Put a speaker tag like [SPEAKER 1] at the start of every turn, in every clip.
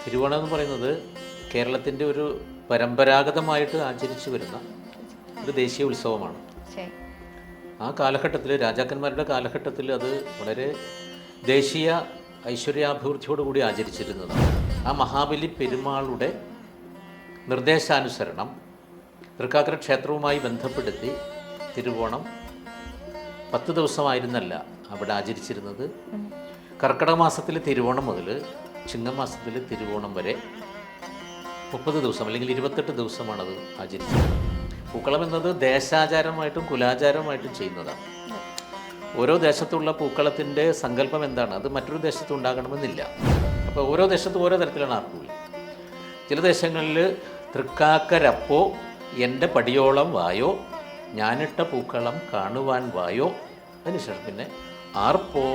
[SPEAKER 1] തിരുവോണം എന്ന് പറയുന്നത് കേരളത്തിൻ്റെ ഒരു പരമ്പരാഗതമായിട്ട് ആചരിച്ചു വരുന്ന ഒരു ദേശീയ ഉത്സവമാണ്.
[SPEAKER 2] ശരി.
[SPEAKER 1] ആ കാലഘട്ടത്തിൽ, രാജാക്കന്മാരുടെ കാലഘട്ടത്തിൽ അത് വളരെ ദേശീയ ഐശ്വര്യാഭിവൃദ്ധിയോടുകൂടി ആചരിച്ചിരുന്നതാണ്. ആ മഹാബലി പെരുമാളുടെ നിർദ്ദേശാനുസരണം തൃക്കാക്കര ക്ഷേത്രവുമായി ബന്ധപ്പെടുത്തി തിരുവോണം 10 ദിവസമായിരുന്നല്ല അവിടെ ആചരിച്ചിരുന്നത്. കർക്കിടക മാസത്തിൽ തിരുവോണം മുതൽ ചിങ്ങമാസത്തിൽ തിരുവോണം വരെ 30 ദിവസം അല്ലെങ്കിൽ 28 ദിവസമാണത് ആചരിച്ചത്. പൂക്കളം എന്നത് ദേശാചാരമായിട്ടും കുലാചാരമായിട്ടും ചെയ്യുന്നതാണ്. ഓരോ ദേശത്തുള്ള പൂക്കളത്തിൻ്റെ സങ്കല്പം എന്താണ്, അത് മറ്റൊരു ദേശത്തും ഉണ്ടാകണമെന്നില്ല. അപ്പോൾ ഓരോ ദേശത്തും ഓരോ തരത്തിലാണ് ആർപ്പുകളി. ചില ദേശങ്ങളിൽ തൃക്കാക്കരപ്പോ എൻ്റെ പടിയോളം വായോ, ഞാനിട്ട പൂക്കളം കാണുവാൻ വായോ, അതിനുശേഷം പിന്നെ ആർപ്പോ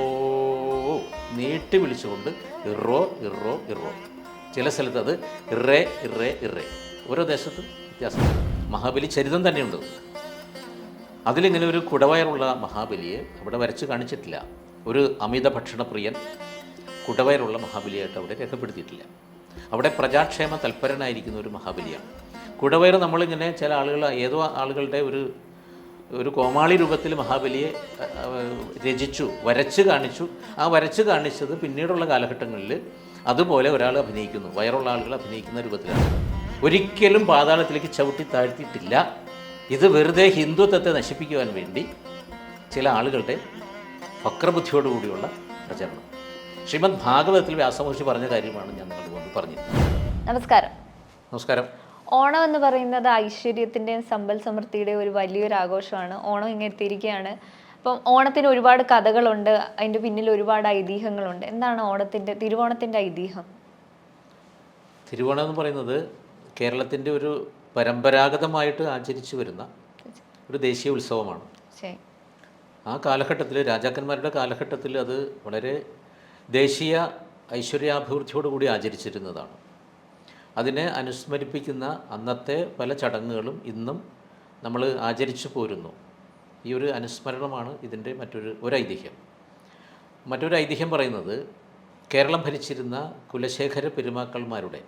[SPEAKER 1] നീട്ടി വിളിച്ചുകൊണ്ട് ഇറോ ഇറോ ഇറോ. ചില സ്ഥലത്ത് അത് ഇറേ ഇറേ ഇറേ. ഓരോ ദേശത്തും വ്യത്യാസമുണ്ട്. മഹാബലി ചരിതം തന്നെയുണ്ട്. അതിലിങ്ങനെ ഒരു കുടവയറുള്ള മഹാബലിയെ അവിടെ വരച്ച് കാണിച്ചിട്ടില്ല. ഒരു അമിത ഭക്ഷണപ്രിയൻ കുടവയറുള്ള മഹാബലിയായിട്ട് അവിടെ രേഖപ്പെടുത്തിയിട്ടില്ല. അവിടെ പ്രജാക്ഷേമ തൽപരനായിരിക്കുന്ന ഒരു മഹാബലിയാണ്. കുടവയർ നമ്മളിങ്ങനെ ചില ആളുകൾ, ഏതോ ആളുകളുടെ ഒരു കോമാളി രൂപത്തിൽ മഹാബലിയെ രചിച്ചു, വരച്ച് കാണിച്ചു. ആ വരച്ച് കാണിച്ചത് പിന്നീടുള്ള കാലഘട്ടങ്ങളിൽ അതുപോലെ ഒരാൾ അഭിനയിക്കുന്നു, വയറുള്ള ആളുകൾ അഭിനയിക്കുന്ന രൂപത്തിലാണ്. ഒരിക്കലും പാതാളത്തിലേക്ക് ചവിട്ടി താഴ്ത്തിയിട്ടില്ല. ഇത് വെറുതെ ഹിന്ദുത്വത്തെ നശിപ്പിക്കുവാൻ വേണ്ടി ചില ആളുകളുടെ വക്രബുദ്ധിയോടുകൂടിയുള്ള പ്രചരണം. ശ്രീമദ് ഭാഗവതത്തിൽ വ്യാസമഹർഷി പറഞ്ഞ കാര്യമാണ് ഞാൻ നിങ്ങളുടെ മുമ്പ് പറഞ്ഞത്.
[SPEAKER 2] നമസ്കാരം.
[SPEAKER 1] നമസ്കാരം.
[SPEAKER 2] ഓണം എന്ന് പറയുന്നത് ഐശ്വര്യത്തിൻ്റെയും സമ്പൽ സമൃദ്ധിയുടെയും ഒരു വലിയൊരു ആഘോഷമാണ്. ഓണം ഇങ്ങനെ എത്തിയിരിക്കുകയാണ്. അപ്പം ഓണത്തിന് ഒരുപാട് കഥകളുണ്ട്, അതിൻ്റെ പിന്നിൽ ഒരുപാട് ഐതിഹ്യങ്ങളുണ്ട്. എന്താണ് തിരുവോണത്തിൻ്റെ ഐതിഹ്യം?
[SPEAKER 1] തിരുവോണം എന്ന് പറയുന്നത് കേരളത്തിൻ്റെ ഒരു പരമ്പരാഗതമായിട്ട് ആചരിച്ചു വരുന്ന ഒരു ദേശീയ ഉത്സവമാണ്.
[SPEAKER 2] ശരി.
[SPEAKER 1] ആ കാലഘട്ടത്തിൽ, രാജാക്കന്മാരുടെ കാലഘട്ടത്തിൽ അത് വളരെ ദേശീയ ഐശ്വര്യാഭിവൃദ്ധിയോടുകൂടി ആചരിച്ചിരുന്നതാണ്. അതിനെ അനുസ്മരിപ്പിക്കുന്ന അന്നത്തെ പല ചടങ്ങുകളും ഇന്നും നമ്മൾ ആചരിച്ചു പോരുന്നു. ഈ ഒരു അനുസ്മരണമാണ് ഇതിൻ്റെ ഒരു ഐതിഹ്യം. മറ്റൊരു ഐതിഹ്യം പറയുന്നത്, കേരളം ഭരിച്ചിരുന്ന കുലശേഖര പെരുമാക്കന്മാരുടെ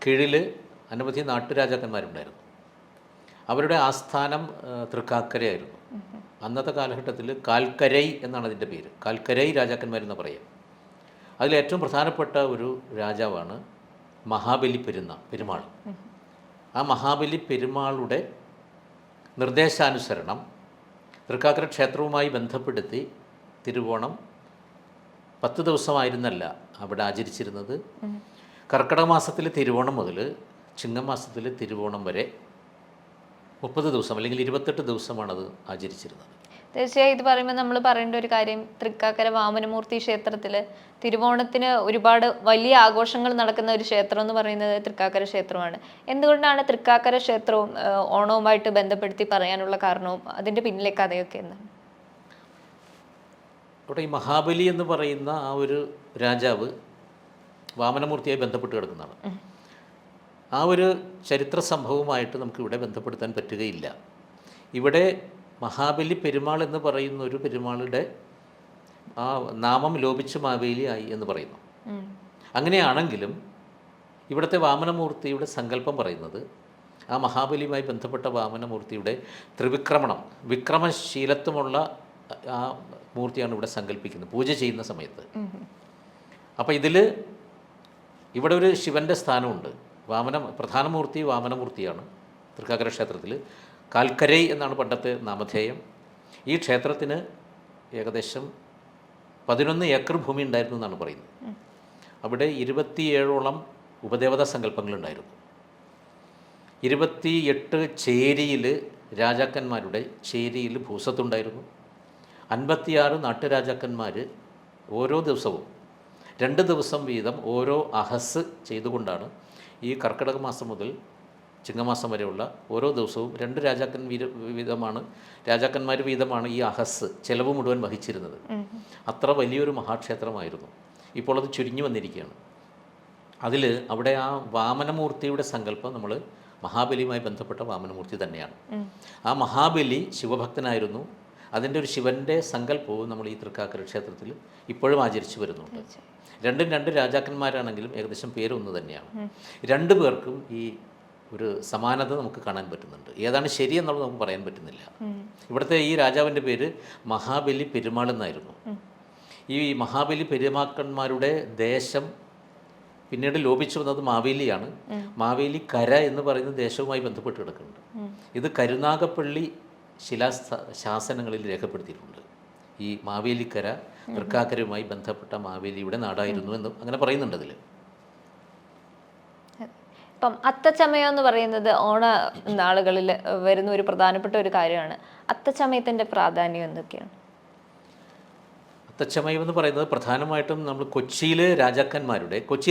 [SPEAKER 1] കീഴിൽ അനവധി നാട്ടുരാജാക്കന്മാരുണ്ടായിരുന്നു. അവരുടെ ആസ്ഥാനം തൃക്കാക്കരയായിരുന്നു. അന്നത്തെ കാലഘട്ടത്തിൽ കാൽക്കരൈ എന്നാണ് അതിൻ്റെ പേര്. കാൽക്കരൈ രാജാക്കന്മാരെന്ന് പറയാം. അതിലേറ്റവും പ്രധാനപ്പെട്ട ഒരു രാജാവാണ് മഹാബലി പെരുമാൾ. ആ മഹാബലി പെരുമാളുടെ നിർദ്ദേശാനുസരണം തൃക്കാക്കര ക്ഷേത്രവുമായി ബന്ധപ്പെടുത്തി തിരുവോണം 10 ദിവസമായിരുന്നല്ല അവിടെ ആചരിച്ചിരുന്നത്. കർക്കിടക മാസത്തിൽ തിരുവോണം മുതൽ ചിങ്ങമാസത്തിൽ തിരുവോണം വരെ 30 ദിവസം അല്ലെങ്കിൽ 28 ദിവസമാണത് ആചരിച്ചിരുന്നത്.
[SPEAKER 2] തീർച്ചയായും ഇത് പറയുമ്പോൾ നമ്മൾ പറയേണ്ട ഒരു കാര്യം, തൃക്കാക്കര വാമനമൂർത്തി ക്ഷേത്രത്തിൽ തിരുവോണത്തിന് ഒരുപാട് വലിയ ആഘോഷങ്ങൾ നടക്കുന്ന ഒരു ക്ഷേത്രം എന്ന് പറയുന്നത് തൃക്കാക്കര ക്ഷേത്രമാണ്. എന്തുകൊണ്ടാണ് തൃക്കാക്കര ക്ഷേത്രവും ഓണവുമായിട്ട് ബന്ധപ്പെടുത്തി പറയാനുള്ള കാരണവും അതിൻ്റെ പിന്നിലെ കഥയൊക്കെ എന്താണ്?
[SPEAKER 1] അവിടെ ഈ മഹാബലി എന്ന് പറയുന്ന ആ ഒരു രാജാവ് വാമനമൂർത്തിയായി ബന്ധപ്പെട്ട് കിടക്കുന്നതാണ്. ആ ഒരു ചരിത്ര സംഭവമായിട്ട് നമുക്കിവിടെ ബന്ധപ്പെടുത്താൻ പറ്റുകയില്ല. ഇവിടെ മഹാബലി പെരുമാൾ എന്ന് പറയുന്ന ഒരു പെരുമാളുടെ ആ നാമം ലോപിച്ച് മാവേലി ആയി എന്ന് പറയുന്നു. അങ്ങനെയാണെങ്കിലും ഇവിടുത്തെ വാമനമൂർത്തിയുടെ സങ്കല്പം പറയുന്നത്, ആ മഹാബലിയുമായി ബന്ധപ്പെട്ട വാമനമൂർത്തിയുടെ ത്രിവിക്രമണം, വിക്രമശീലത്വമുള്ള ആ മൂർത്തിയാണ് ഇവിടെ സങ്കല്പിക്കുന്നത് പൂജ ചെയ്യുന്ന സമയത്ത്. അപ്പോൾ ഇവിടെ ഒരു ശിവൻ്റെ സ്ഥാനമുണ്ട്. പ്രധാനമൂർത്തി വാമനമൂർത്തിയാണ് തൃക്കാക്കര ക്ഷേത്രത്തിൽ. കാൽക്കരൈ എന്നാണ് പണ്ടത്തെ നാമധേയം. ഈ ക്ഷേത്രത്തിന് ഏകദേശം 11 ഏക്കർ ഭൂമി ഉണ്ടായിരുന്നു എന്നാണ് പറയുന്നത്. അവിടെ 27ഓളം ഉപദേവതാ സങ്കല്പങ്ങളുണ്ടായിരുന്നു. 28 ചേരിയിൽ രാജാക്കന്മാരുടെ ചേരിയിൽ ഭൂസത്തുണ്ടായിരുന്നു. 56 നാട്ടുരാജാക്കന്മാർ ഓരോ ദിവസവും 2 ദിവസം വീതം ഓരോ അഹസ് ചെയ്തുകൊണ്ടാണ് ഈ കർക്കിടക മാസം മുതൽ ചിങ്ങമാസം വരെയുള്ള ഓരോ ദിവസവും 2 രാജാക്കന്മാർ വീതമാണ് ഈ അഹസ് ചെലവ് മുഴുവൻ വഹിച്ചിരുന്നത്. അത്ര വലിയൊരു മഹാക്ഷേത്രമായിരുന്നു. ഇപ്പോൾ അത് ചുരുങ്ങി വന്നിരിക്കുകയാണ്. അവിടെ ആ വാമനമൂർത്തിയുടെ സങ്കല്പം നമ്മൾ മഹാബലിയുമായി ബന്ധപ്പെട്ട വാമനമൂർത്തി തന്നെയാണ്. ആ മഹാബലി ശിവഭക്തനായിരുന്നു. അതിൻ്റെ ഒരു ശിവൻ്റെ സങ്കല്പവും നമ്മൾ ഈ തൃക്കാക്കര ക്ഷേത്രത്തിൽ ഇപ്പോഴും ആചരിച്ചു വരുന്നുണ്ട്. രണ്ടും രണ്ട് രാജാക്കന്മാരാണെങ്കിലും ഏകദേശം പേരൊന്നു തന്നെയാണ്. രണ്ടു പേർക്കും ഈ ഒരു സമാനത നമുക്ക് കാണാൻ പറ്റുന്നുണ്ട്. ഏതാണ് ശരി എന്നുള്ളത് നമുക്ക് പറയാൻ പറ്റുന്നില്ല. ഇവിടുത്തെ ഈ രാജാവിൻ്റെ പേര് മഹാബലി പെരുമാൾ എന്നായിരുന്നു. ഈ മഹാബലി പെരുമാക്കന്മാരുടെ ദേശം പിന്നീട് ലോപിച്ചു വന്നത് മാവേലിയാണ്. മാവേലി കര എന്ന് പറയുന്ന ദേശവുമായി ബന്ധപ്പെട്ട് കിടക്കുന്നുണ്ട്. ഇത് കരുനാഗപ്പള്ളി ശാസനങ്ങളിൽ രേഖപ്പെടുത്തിയിട്ടുണ്ട്. ഈ മാവേലിക്കര തൃക്കാക്കരയുമായി ബന്ധപ്പെട്ട മാവേലിയുടെ നാടായിരുന്നു എന്ന് അങ്ങനെ പറയുന്നുണ്ട് അതിൽ.
[SPEAKER 2] ഇപ്പം അത്തച്ചമയം എന്ന് പറയുന്നത് ഓണ നാളുകളിൽ വരുന്ന ഒരു പ്രധാനപ്പെട്ട ഒരു കാര്യമാണ്. അത്തച്ചമയത്തിൻ്റെ പ്രാധാന്യം എന്തൊക്കെയാണ്?
[SPEAKER 1] അത്തച്ചമയം എന്ന് പറയുന്നത് പ്രധാനമായിട്ടും നമ്മൾ കൊച്ചി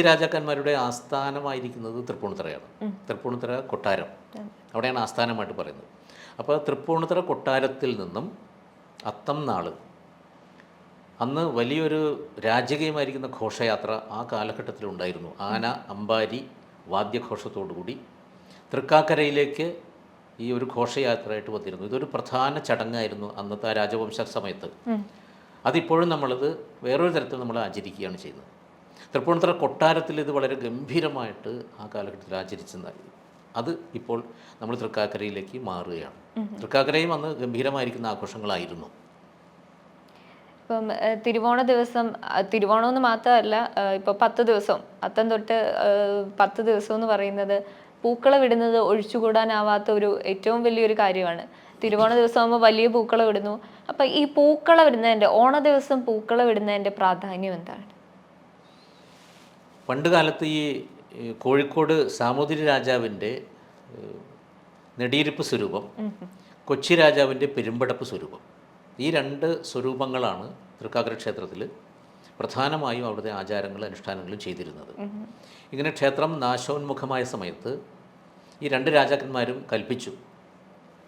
[SPEAKER 1] രാജാക്കന്മാരുടെ ആസ്ഥാനമായിരിക്കുന്നത് തൃപ്പൂണിത്തുറയാണ്. തൃപ്പൂണിത്തുറ കൊട്ടാരം അവിടെയാണ് ആസ്ഥാനമായിട്ട് പറയുന്നത്. അപ്പോൾ തൃപ്പൂണിത്തുറ കൊട്ടാരത്തിൽ നിന്നും അത്തം നാൾ അന്ന് വലിയൊരു രാജകീയമായിരിക്കുന്ന ഘോഷയാത്ര ആ കാലഘട്ടത്തിലുണ്ടായിരുന്നു. ആന അമ്പാരി വാദ്യഘോഷത്തോടുകൂടി തൃക്കാക്കരയിലേക്ക് ഈ ഒരു ഘോഷയാത്രയായിട്ട് വന്നിരുന്നു. ഇതൊരു പ്രധാന ചടങ്ങായിരുന്നു അന്നത്തെ രാജവംശ സമയത്ത്. അതിപ്പോഴും നമ്മളത് വേറൊരു തരത്തിൽ നമ്മൾ ആചരിക്കുകയാണ് ചെയ്യുന്നത്. തൃപ്പൂണിത്തുറ കൊട്ടാരത്തിൽ ഇത് വളരെ ഗംഭീരമായിട്ട് ആ കാലഘട്ടത്തിൽ ആചരിച്ചതായി അത് ഇപ്പോൾ നമ്മൾ തൃക്കാക്കരയിലേക്ക് മാറുകയാണ്. തൃക്കാക്കരയും അന്ന് ഗംഭീരമായിരിക്കുന്ന ആഘോഷങ്ങളായിരുന്നു.
[SPEAKER 2] ഇപ്പം തിരുവോണ ദിവസം, തിരുവോണമെന്ന് മാത്രമല്ല, ഇപ്പോൾ 10 ദിവസം അത്തം തൊട്ട് 10 ദിവസം എന്ന് പറയുന്നത് പൂക്കളം ഇടുന്നത് ഒഴിച്ചുകൂടാനാവാത്ത ഒരു ഏറ്റവും വലിയൊരു കാര്യമാണ്. തിരുവോണ ദിവസം ആകുമ്പോൾ വലിയ പൂക്കളം ഇടുന്നു. അപ്പം ഈ പൂക്കളം ഇടുന്നതിൻ്റെ, ഓണ ദിവസം പൂക്കളം ഇടുന്നതിൻ്റെ പ്രാധാന്യം എന്താണ്?
[SPEAKER 1] പണ്ട് കാലത്ത് ഈ കോഴിക്കോട് സാമൂതിരി രാജാവിൻ്റെ നെടിയിരിപ്പ് സ്വരൂപം, കൊച്ചി രാജാവിൻ്റെ പെരുമ്പടപ്പ് സ്വരൂപം, ഈ രണ്ട് സ്വരൂപങ്ങളാണ് തൃക്കാക്കര ക്ഷേത്രത്തിൽ പ്രധാനമായും അവിടുത്തെ ആചാരങ്ങളും അനുഷ്ഠാനങ്ങളും ചെയ്തിരുന്നത്. ഇങ്ങനെ ക്ഷേത്രം നാശോന്മുഖമായ സമയത്ത് ഈ രണ്ട് രാജാക്കന്മാരും കൽപ്പിച്ചു,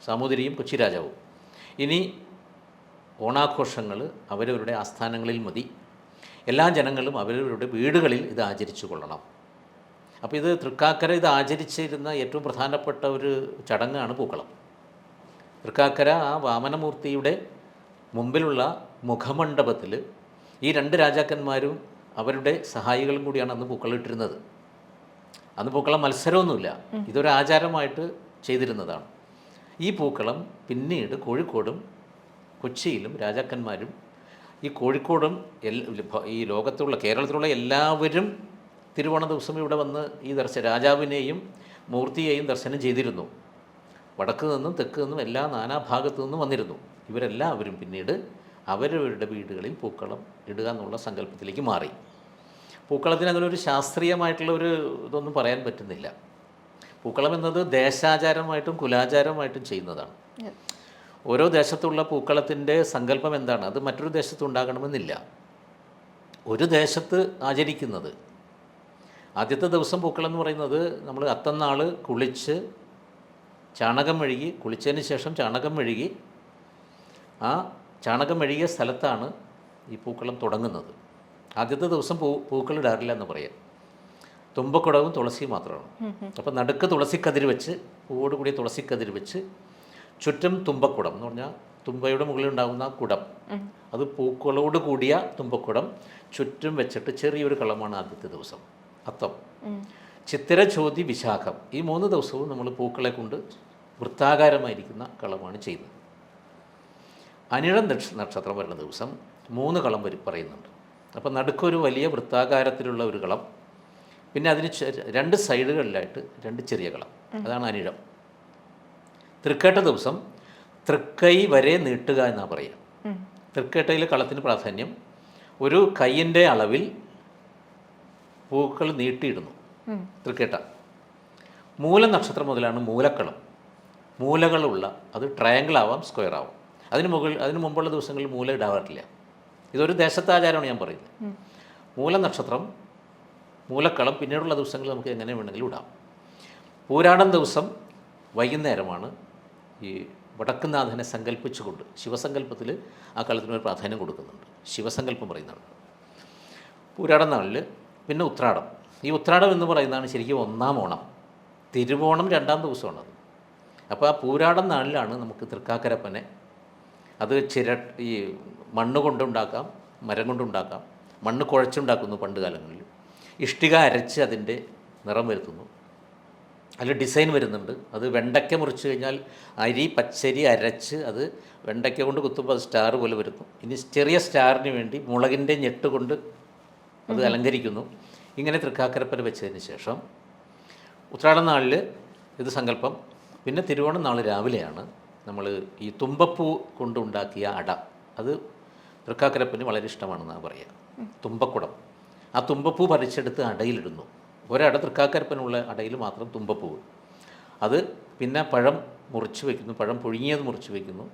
[SPEAKER 1] സാമൂതിരിയും കൊച്ചി രാജാവും, ഇനി ഓണാഘോഷങ്ങൾ അവരവരുടെ ആസ്ഥാനങ്ങളിൽ മതി, എല്ലാ ജനങ്ങളും അവരവരുടെ വീടുകളിൽ ഇത് ആചരിച്ചു കൊള്ളണം. അപ്പോൾ ഇത് തൃക്കാക്കര ഇത് ആചരിച്ചിരുന്ന ഏറ്റവും പ്രധാനപ്പെട്ട ഒരു ചടങ്ങാണ് പൂക്കളം. തൃക്കാക്കര ആ വാമനമൂർത്തിയുടെ മുമ്പിലുള്ള മുഖമണ്ഡപത്തിൽ ഈ രണ്ട് രാജാക്കന്മാരും അവരുടെ സഹായികളും കൂടിയാണ് അന്ന് പൂക്കളം ഇട്ടിരുന്നത്. അന്ന് പൂക്കളം മത്സരമൊന്നുമില്ല, ഇതൊരു ആചാരമായിട്ട് ചെയ്തിരുന്നതാണ്. ഈ പൂക്കളം പിന്നീട് കോഴിക്കോടും കൊച്ചിയിലും രാജാക്കന്മാരും, ഈ കോഴിക്കോടും ഈ ലോകത്തുള്ള കേരളത്തിലുള്ള എല്ലാവരും തിരുവോണ ദിവസം ഇവിടെ വന്ന് ഈ രാജാവിനെയും മൂർത്തിയെയും ദർശനം ചെയ്തിരുന്നു. വടക്ക് നിന്നും തെക്ക് നിന്നും എല്ലാ നാനാഭാഗത്തു നിന്നും വന്നിരുന്നു. ഇവരെല്ലാവരും പിന്നീട് അവരവരുടെ വീടുകളിൽ പൂക്കളം ഇടുക എന്നുള്ള സങ്കല്പത്തിലേക്ക് മാറി. പൂക്കളത്തിന് അങ്ങനെ ഒരു ശാസ്ത്രീയമായിട്ടുള്ള ഒരു ഇതൊന്നും പറയാൻ പറ്റുന്നില്ല. പൂക്കളം എന്നത് ദേശാചാരമായിട്ടും കുലാചാരമായിട്ടും ചെയ്യുന്നതാണ്. ഓരോ ദേശത്തുള്ള പൂക്കളത്തിൻ്റെ സങ്കല്പം എന്താണ്, അത് മറ്റൊരു ദേശത്ത് ഉണ്ടാകണമെന്നില്ല. ഒരു ദേശത്ത് ആചരിക്കുന്നത് ആദ്യത്തെ ദിവസം പൂക്കളം എന്ന് പറയുന്നത് നമ്മൾ അത്തന്നാൾ കുളിച്ച് ചാണകം മെഴുകി, കുളിച്ചതിന് ശേഷം ചാണകം മെഴുകി ആ ചാണകം മെഴുകിയ സ്ഥലത്താണ് ഈ പൂക്കളം തുടങ്ങുന്നത്. ആദ്യത്തെ ദിവസം പൂക്കളിടാറില്ല എന്ന് പറയാം. തുമ്പക്കുടവും തുളസിയും മാത്രമാണ്. അപ്പോൾ നടുക്ക് തുളസിക്കതിര് വെച്ച്, പൂവോടുകൂടിയ തുളസിക്കതിര് വെച്ച്, ചുറ്റും തുമ്പക്കുടം എന്ന് പറഞ്ഞാൽ തുമ്പയുടെ മുകളിൽ ഉണ്ടാകുന്ന കുടം, അത് പൂക്കളോട് കൂടിയ തുമ്പക്കുടം ചുറ്റും വെച്ചിട്ട് ചെറിയൊരു കളമാണ് ആദ്യത്തെ ദിവസം അത്തം. ചിത്തിര, ചോതി, വിശാഖം ഈ 3 ദിവസവും നമ്മൾ പൂക്കളെ കൊണ്ട് വൃത്താകാരമായിരിക്കുന്ന കളമാണ് ചെയ്യുന്നത്. അനിഴം നക്ഷത്രം വരുന്ന ദിവസം 3 കളം പറയുന്നുണ്ട്. അപ്പോൾ നടുക്കൊരു വലിയ വൃത്താകാരത്തിലുള്ള ഒരു കളം, പിന്നെ അതിന് 2 സൈഡുകളിലായിട്ട് 2 ചെറിയ കളം, അതാണ് അനിഴം. തൃക്കേട്ട ദിവസം തൃക്കൈ വരെ നീട്ടുക എന്നാണ് പറയുക. തൃക്കേട്ടയിൽ കളത്തിന് പ്രാധാന്യം, ഒരു കൈയിൻ്റെ അളവിൽ പൂക്കൾ നീട്ടിയിടുന്നു തൃക്കേട്ട. മൂല നക്ഷത്രം മുതലാണ് മൂലക്കളം. മൂലകളുള്ള, അത് ട്രയാങ്കിൾ ആവാം, സ്ക്വയർ ആവാം. അതിന് മുമ്പുള്ള ദിവസങ്ങളിൽ മൂല ഇടാറില്ല. ഇതൊരു ദേശത്താചാരമാണ് ഞാൻ പറയുന്നത്. മൂല നക്ഷത്രം, മൂലക്കളം പിന്നീടുള്ള ദിവസങ്ങളിൽ നമുക്ക് എങ്ങനെ വേണമെങ്കിലും ഇടാം. പൂരാടം ദിവസം വൈകുന്നേരമാണ് ഈ വടക്കുന്നാഥനെ സങ്കല്പിച്ചുകൊണ്ട്, ശിവസങ്കല്പത്തിൽ ആ കളത്തിനൊരു പ്രാധാന്യം കൊടുക്കുന്നുണ്ട്, ശിവസങ്കല്പം പറയുന്നുണ്ട്. പൂരാടം നാളിൽ പിന്നെ ഉത്രാടം. ഈ ഉത്രാടം എന്ന് പറയുന്നതാണ് ശരിക്കും 1-ാം ഓണം. തിരുവോണം 2-ാം ദിവസമാണത്. അപ്പോൾ ആ പൂരാടം നാളിലാണ് നമുക്ക് തൃക്കാക്കരപ്പനെ അത് ഈ മണ്ണ് കൊണ്ടുണ്ടാക്കാം, മരം കൊണ്ടുണ്ടാക്കാം. മണ്ണ് കുഴച്ചുണ്ടാക്കുന്നു പണ്ട് കാലങ്ങളിൽ. ഇഷ്ടിക അരച്ച് അതിൻ്റെ നിറം വരുത്തുന്നു. അതിൽ ഡിസൈൻ വരുന്നുണ്ട്. അത് വെണ്ടയ്ക്ക മുറിച്ച് കഴിഞ്ഞാൽ അരി പച്ചരി അരച്ച് അത് വെണ്ടയ്ക്ക കൊണ്ട് കുത്തുമ്പോൾ അത് സ്റ്റാർ പോലെ വരുന്നു. ഇനി ചെറിയ സ്റ്റാറിന് വേണ്ടി മുളകിൻ്റെ ഞെട്ട് കൊണ്ട് അത് അലങ്കരിക്കുന്നു. ഇങ്ങനെ തൃക്കാക്കരപ്പന വെച്ചതിന് ശേഷം ഉത്രാടം നാളിൽ ഇത് സങ്കല്പം. പിന്നെ തിരുവോണം നാൾ രാവിലെയാണ് നമ്മൾ ഈ തുമ്പപ്പൂ കൊണ്ടുണ്ടാക്കിയ അട. അത് തൃക്കാക്കരപ്പന് വളരെ ഇഷ്ടമാണെന്നാണ് പറയുക. തുമ്പക്കുടം. ആ തുമ്പപ്പൂ പറിച്ചെടുത്ത് അടയിലിടുന്നു. ഒരട തൃക്കാക്കരപ്പനുള്ള അടയിൽ മാത്രം തുമ്പപ്പൂവ്. അത് പിന്നെ പഴം മുറിച്ച് വയ്ക്കുന്നു, പഴം പുഴുങ്ങിയത് മുറിച്ച് വയ്ക്കുന്നു.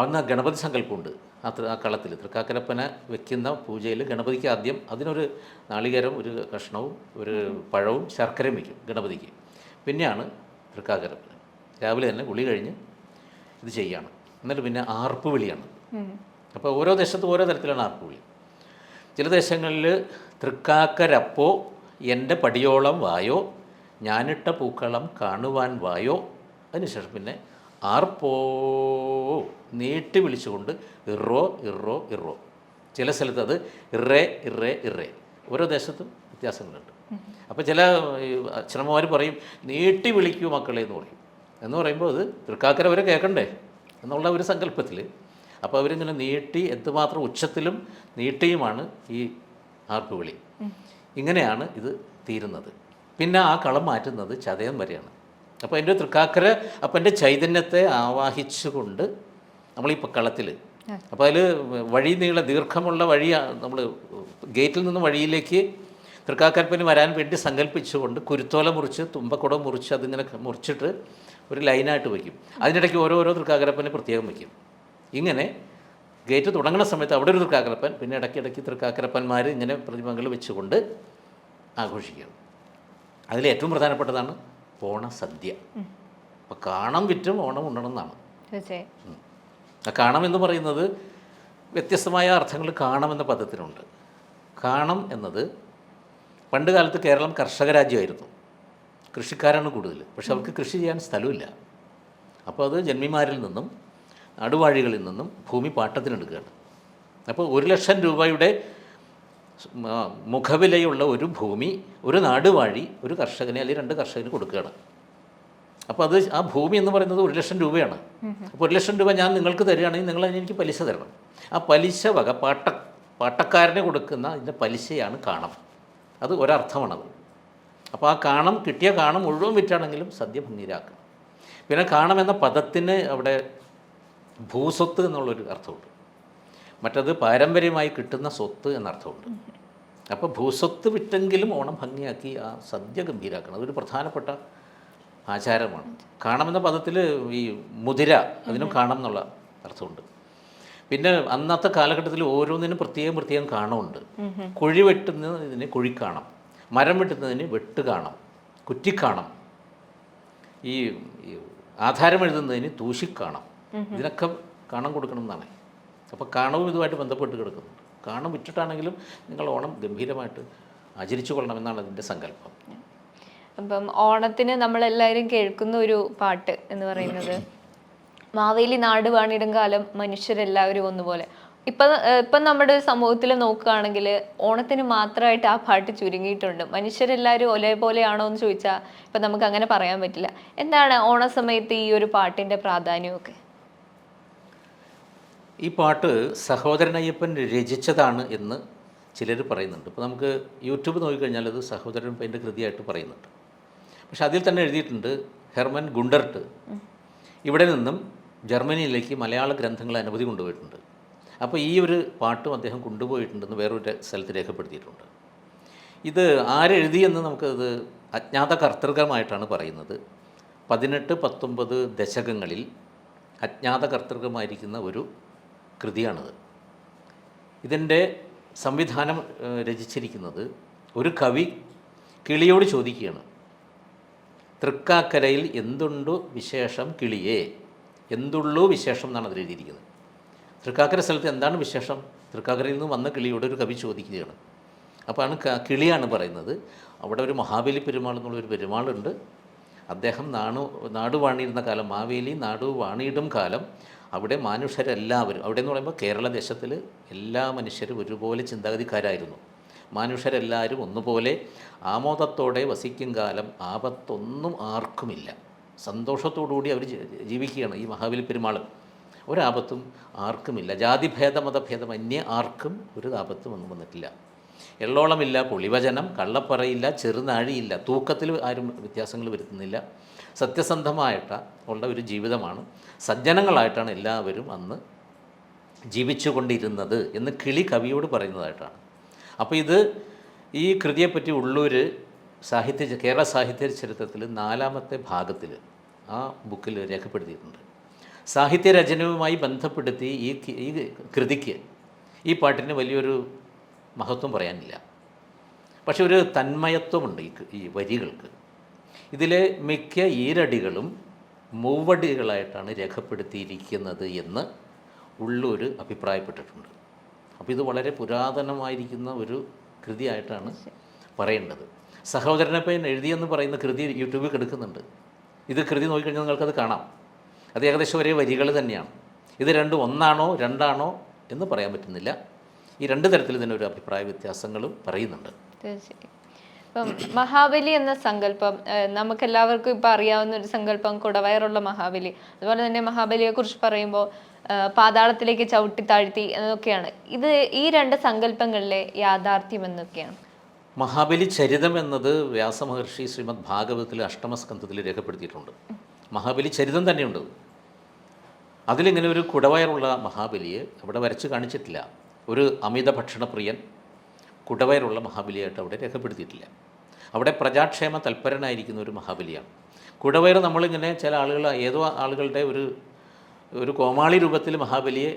[SPEAKER 1] അന്ന് ഗണപതി സങ്കല്പമുണ്ട് ആ കളത്തിൽ. തൃക്കാക്കരപ്പന വെക്കുന്ന പൂജയിൽ ഗണപതിക്ക് ആദ്യം അതിനൊരു നാളികേരം, ഒരു കഷ്ണവും ഒരു പഴവും ശർക്കരയും വയ്ക്കും ഗണപതിക്ക്. പിന്നെയാണ് തൃക്കാക്കരപ്പന. രാവിലെ തന്നെ കുളി കഴിഞ്ഞ് ഇത് ചെയ്യാണ്. എന്നിട്ട് പിന്നെ ആർപ്പ് വിളിയാണ്. അപ്പോൾ ഓരോ ദേശത്തും ഓരോ തരത്തിലാണ് ആർപ്പ് വിളി. ചില ദേശങ്ങളിൽ തൃക്കാക്കരപ്പോ എൻ്റെ പടിയോളം വായോ, ഞാനിട്ട പൂക്കളം കാണുവാൻ വായോ. അതിനുശേഷം പിന്നെ ആർപ്പോ നീട്ടി വിളിച്ചുകൊണ്ട് ഇറോ ഇറോ ഇറോ. ചില സ്ഥലത്ത് അത് ഇറേ ഇറേ ഇറേ. ഓരോ ദേശത്തും വ്യത്യാസങ്ങളുണ്ട്. അപ്പോൾ ചില അച്ഛനമ്മമാർ പറയും നീട്ടി വിളിക്കൂ മക്കളെ എന്ന് പറയും. എന്ന് പറയുമ്പോൾ അത് തൃക്കാക്കര വരെ കേൾക്കണ്ടേ എന്നുള്ള ഒരു സങ്കല്പത്തിൽ. അപ്പോൾ അവരിങ്ങനെ നീട്ടി എന്തുമാത്രം ഉച്ചത്തിലും നീട്ടിയുമാണ് ഈ ആർപ്പ് വിളി. ഇങ്ങനെയാണ് ഇത് തീരുന്നത്. പിന്നെ ആ കളം മാറ്റുന്നത് ചതയം വരെയാണ്. അപ്പോൾ അതിൻ്റെ തൃക്കാക്കര അപ്പൻ്റെ ചൈതന്യത്തെ ആവാഹിച്ചുകൊണ്ട് നമ്മളീ കളത്തിൽ, അപ്പോൾ അതിൽ വഴി ദീർഘമുള്ള വഴി നമ്മൾ ഗേറ്റിൽ നിന്ന് വഴിയിലേക്ക് തൃക്കാക്കരപ്പന് വരാൻ വേണ്ടി സങ്കല്പിച്ചുകൊണ്ട് കുരുത്തോല മുറിച്ച് തുമ്പക്കുടം മുറിച്ച് അതിങ്ങനെ മുറിച്ചിട്ട് ഒരു ലൈനായിട്ട് വയ്ക്കും. അതിനിടയ്ക്ക് ഓരോരോ തൃക്കാക്കരപ്പനെ പ്രത്യേകം വയ്ക്കും. ഇങ്ങനെ ഗേറ്റ് തുടങ്ങുന്ന സമയത്ത് അവിടെ ഒരു തൃക്കാക്കരപ്പൻ, പിന്നെ ഇടയ്ക്കിടയ്ക്ക് തൃക്കാക്കരപ്പന്മാർ ഇങ്ങനെ പ്രതിമകൾ വെച്ചുകൊണ്ട് ആഘോഷിക്കുകയാണ്. അതിലേറ്റവും പ്രധാനപ്പെട്ടതാണ് ഓണസദ്യ. അപ്പോൾ കാണം വിറ്റും ഓണം ഉണ്ണണം എന്നാണ്. ആ കാണം എന്ന് പറയുന്നത് വ്യത്യസ്തമായ അർത്ഥങ്ങൾ കാണം എന്ന പദത്തിനുണ്ട്. കാണം എന്നത് പണ്ട് കാലത്ത് കേരളം കർഷക രാജ്യമായിരുന്നു. കൃഷിക്കാരാണ് കൂടുതൽ. പക്ഷെ അവർക്ക് കൃഷി ചെയ്യാൻ സ്ഥലമില്ല. അപ്പോൾ അത് ജന്മിമാരിൽ നിന്നും നാടുവാഴികളിൽ നിന്നും ഭൂമി പാട്ടത്തിനെടുക്കുകയാണ്. അപ്പോൾ 1,00,000 രൂപയുടെ മുഖവിലയുള്ള ഒരു ഭൂമി ഒരു നാടുവാഴി ഒരു കർഷകനെ അല്ലെങ്കിൽ 2 കർഷകന് കൊടുക്കുകയാണ്. അപ്പോൾ അത് ആ ഭൂമി എന്ന് പറയുന്നത് 1,00,000 രൂപയാണ്. അപ്പോൾ 1,00,000 രൂപ ഞാൻ നിങ്ങൾക്ക് തരികയാണെങ്കിൽ നിങ്ങൾ അതിന് എനിക്ക് പലിശ തരണം. ആ പലിശ വക പാട്ടക്കാരനെ കൊടുക്കുന്ന അതിൻ്റെ പലിശയാണ് കാണം. അത് ഒരർത്ഥമാണത്. അപ്പോൾ ആ കാണം കിട്ടിയ കാണം മുഴുവൻ വിറ്റാണെങ്കിലും സദ്യ ഭംഗിയിലാക്കണം. പിന്നെ കാണം എന്ന പദത്തിന് അവിടെ ഭൂസ്വത്ത് എന്നുള്ളൊരു അർത്ഥമുണ്ട്. മറ്റത് പാരമ്പര്യമായി കിട്ടുന്ന സ്വത്ത് എന്നർത്ഥമുണ്ട്. അപ്പോൾ ഭൂസ്വത്ത് വിറ്റെങ്കിലും ഓണം ഭംഗിയാക്കി ആ സദ്യ ഗംഭീരാക്കണം. അതൊരു പ്രധാനപ്പെട്ട ആചാരമാണ്. കാണമെന്ന പദത്തിൽ ഈ മുതിര അതിനും കാണം എന്നുള്ള അർത്ഥമുണ്ട്. പിന്നെ അന്നത്തെ കാലഘട്ടത്തിൽ ഓരോന്നിനും പ്രത്യേകം കാണമുണ്ട്. കുഴി വെട്ടുന്നതിന് കുഴിക്കാണം, മരം വെട്ടുന്നതിന് വെട്ടുകാണം, കുറ്റിക്കാണം, ഈ ആധാരം എഴുതുന്നതിന് തൂശിക്കാണം. ഇതിനൊക്കെ കാണം കൊടുക്കണം എന്നാണ്. അപ്പോൾ കാണവും ഇതുമായിട്ട് ബന്ധപ്പെട്ട് കിടക്കുന്നുണ്ട്. കാണം വിറ്റിട്ടാണെങ്കിലും നിങ്ങൾ ഓണം ഗംഭീരമായിട്ട് ആചരിച്ചു കൊള്ളണമെന്നാണ് അതിൻ്റെ സങ്കല്പം.
[SPEAKER 2] അപ്പം ഓണത്തിന് നമ്മളെല്ലാവരും കേൾക്കുന്ന ഒരു പാട്ട് എന്ന് പറയുന്നത് മാവേലി നാട് വാണിടും കാലം മനുഷ്യരെല്ലാവരും ഒന്നുപോലെ. ഇപ്പം നമ്മുടെ സമൂഹത്തിൽ നോക്കുകയാണെങ്കിൽ ഓണത്തിന് മാത്രമായിട്ട് ആ പാട്ട് ചുരുങ്ങിയിട്ടുണ്ട്. മനുഷ്യരെല്ലാവരും ഒരേപോലെയാണോ എന്ന് ചോദിച്ചാൽ ഇപ്പം നമുക്ക് അങ്ങനെ പറയാൻ പറ്റില്ല. എന്താണ് ഓണ സമയത്ത് ഈ ഒരു പാട്ടിൻ്റെ പ്രാധാന്യമൊക്കെ?
[SPEAKER 1] ഈ പാട്ട് സഹോദരൻ അയ്യപ്പൻ രചിച്ചതാണ് എന്ന് ചിലർ പറയുന്നുണ്ട്. ഇപ്പോൾ നമുക്ക് യൂട്യൂബ് നോക്കിക്കഴിഞ്ഞാൽ അത് സഹോദരൻ അയ്യപ്പൻ്റെ കൃതിയായിട്ട് പറയുന്നുണ്ട്. പക്ഷെ അതിൽ തന്നെ എഴുതിയിട്ടുണ്ട് ഹെർമൻ ഗുണ്ടർട്ട് ഇവിടെ നിന്നും ജർമ്മനിയിലേക്ക് മലയാള ഗ്രന്ഥങ്ങൾ അനവധി കൊണ്ടുപോയിട്ടുണ്ട്. അപ്പോൾ ഈ ഒരു പാട്ടും അദ്ദേഹം കൊണ്ടുപോയിട്ടുണ്ടെന്ന് വേറൊരു സ്ഥലത്ത് രേഖപ്പെടുത്തിയിട്ടുണ്ട്. ഇത് ആരെഴുതിയെന്ന് നമുക്കത് അജ്ഞാത കർത്തൃകമായിട്ടാണ് പറയുന്നത്. 18-19 ദശകങ്ങളിൽ അജ്ഞാത കർത്തൃകമായിരിക്കുന്ന ഒരു കൃതിയാണിത്. ഇതിൻ്റെ സംവിധാനം രചിച്ചിരിക്കുന്നത് ഒരു കവി കിളിയോട് ചോദിക്കുകയാണ്, തൃക്കാക്കരയിൽ എന്തുണ്ടു വിശേഷം കിളിയേ, എന്തുള്ളൂ വിശേഷം എന്നാണ് അതിൽ എഴുതിയിരിക്കുന്നത്. തൃക്കാക്കര സ്ഥലത്ത് എന്താണ് വിശേഷം? തൃക്കാക്കരയിൽ നിന്ന് വന്ന കിളിയോട് ഒരു കവി ചോദിക്കുകയാണ്. അപ്പോൾ കിളിയാണ് പറയുന്നത്, അവിടെ ഒരു മഹാബലി പെരുമാൾ എന്നുള്ളൊരു പെരുമാളുണ്ട്. അദ്ദേഹം നാടുവാണിയിരുന്ന കാലം, മാവേലി നാടുവാണിയിടും കാലം അവിടെ മനുഷ്യരെല്ലാവരും, അവിടെ എന്ന് പറയുമ്പോൾ കേരള ദേശത്തിൽ എല്ലാ മനുഷ്യരും ഒരുപോലെ ചിന്താഗതിക്കാരായിരുന്നു. മനുഷ്യരെല്ലാവരും ഒന്നുപോലെ ആമോദത്തോടെ വസിക്കും കാലം ആപത്തൊന്നും ആർക്കുമില്ല. സന്തോഷത്തോടുകൂടി അവർ ജീവിക്കുകയാണ് ഈ മഹാബലി പെരുമാൾ. ഒരാപത്തും ആർക്കുമില്ല. ജാതിഭേദ മതഭേദമന്യേ ആർക്കും ഒരു ആപത്തും ഒന്നും വന്നിട്ടില്ല. എള്ളോളമില്ല, പൊളിവചനം, കള്ളപ്പറയില്ല, ചെറുനാഴിയില്ല, തൂക്കത്തിൽ ആരും വ്യത്യാസങ്ങൾ വരുത്തുന്നില്ല. സത്യസന്ധമായിട്ട് ഉള്ള ഒരു ജീവിതമാണ്. സജ്ജനങ്ങളായിട്ടാണ് എല്ലാവരും അന്ന് ജീവിച്ചു കൊണ്ടിരുന്നത് എന്ന് കിളി കവിയോട് പറയുന്നതായിട്ടാണ്. അപ്പോൾ ഇത് ഈ കൃതിയെപ്പറ്റി ഉള്ളൂർ കേരള സാഹിത്യ ചരിത്രത്തിൽ 4ാമത്തെ ഭാഗത്തിൽ ആ ബുക്കിൽ രേഖപ്പെടുത്തിയിട്ടുണ്ട്. സാഹിത്യരചനയുമായി ബന്ധപ്പെടുത്തി ഈ കൃതിക്ക്, ഈ പാട്ടിന് വലിയൊരു മഹത്വം പറയാനില്ല. പക്ഷെ ഒരു തന്മയത്വമുണ്ട് ഈ വരികൾക്ക്. ഇതിലെ മിക്ക ഈരടികളും മൂവടികളായിട്ടാണ് രേഖപ്പെടുത്തിയിരിക്കുന്നത് എന്ന് ഉള്ളൂർ അഭിപ്രായപ്പെട്ടിട്ടുണ്ട്. അപ്പോൾ ഇത് വളരെ പുരാതനമായിരിക്കുന്ന ഒരു കൃതിയായിട്ടാണ് പറയേണ്ടത്. സഹോദരനപ്പൻ എഴുതിയെന്ന് പറയുന്ന കൃതി യൂട്യൂബിൽ കിടക്കുന്നുണ്ട്. ഇത് കൃതി നോക്കിക്കഴിഞ്ഞാൽ നിങ്ങൾക്കത് കാണാം. അത് ഏകദേശം ഒരേ വരികൾ തന്നെയാണ്. ഇത് രണ്ടും ഒന്നാണോ രണ്ടാണോ എന്ന് പറയാൻ പറ്റുന്നില്ല. ഈ 2 തരത്തിൽ തന്നെ ഒരു അഭിപ്രായ വ്യത്യാസങ്ങളും പറയുന്നുണ്ട്.
[SPEAKER 2] തീർച്ചയായും. ഇപ്പം മഹാബലി എന്ന സങ്കല്പം നമുക്കെല്ലാവർക്കും ഇപ്പം അറിയാവുന്ന ഒരു സങ്കല്പം കുടവയറുള്ള മഹാബലി. അതുപോലെ തന്നെ മഹാബലിയെ കുറിച്ച് പറയുമ്പോൾ പാതാളത്തിലേക്ക് ചവിട്ടി താഴ്ത്തി എന്നൊക്കെയാണ്. ഇത് ഈ 2 സങ്കല്പങ്ങളിലെ യാഥാർത്ഥ്യം എന്നൊക്കെയാണ്.
[SPEAKER 1] മഹാബലി ചരിതം എന്നത് വ്യാസമഹർഷി ശ്രീമദ് ഭാഗവതത്തിൽ അഷ്ടമസ്കന്ധത്തിൽ രേഖപ്പെടുത്തിയിട്ടുണ്ട്. മഹാബലി ചരിതം തന്നെയുണ്ട്. അതിലിങ്ങനെ ഒരു കുടവയറുള്ള മഹാബലിയെ അവിടെ വരച്ച് കാണിച്ചിട്ടില്ല. ഒരു അമിത ഭക്ഷണപ്രിയൻ കുടവയറുള്ള മഹാബലിയായിട്ട് അവിടെ രേഖപ്പെടുത്തിയിട്ടില്ല. അവിടെ പ്രജാക്ഷേമ തൽപരനായിരിക്കുന്ന ഒരു മഹാബലിയാണ്. കുടവയർ നമ്മളിങ്ങനെ ചില ആളുകൾ, ഏതോ ആളുകളുടെ ഒരു കോമാളി രൂപത്തിൽ മഹാബലിയെ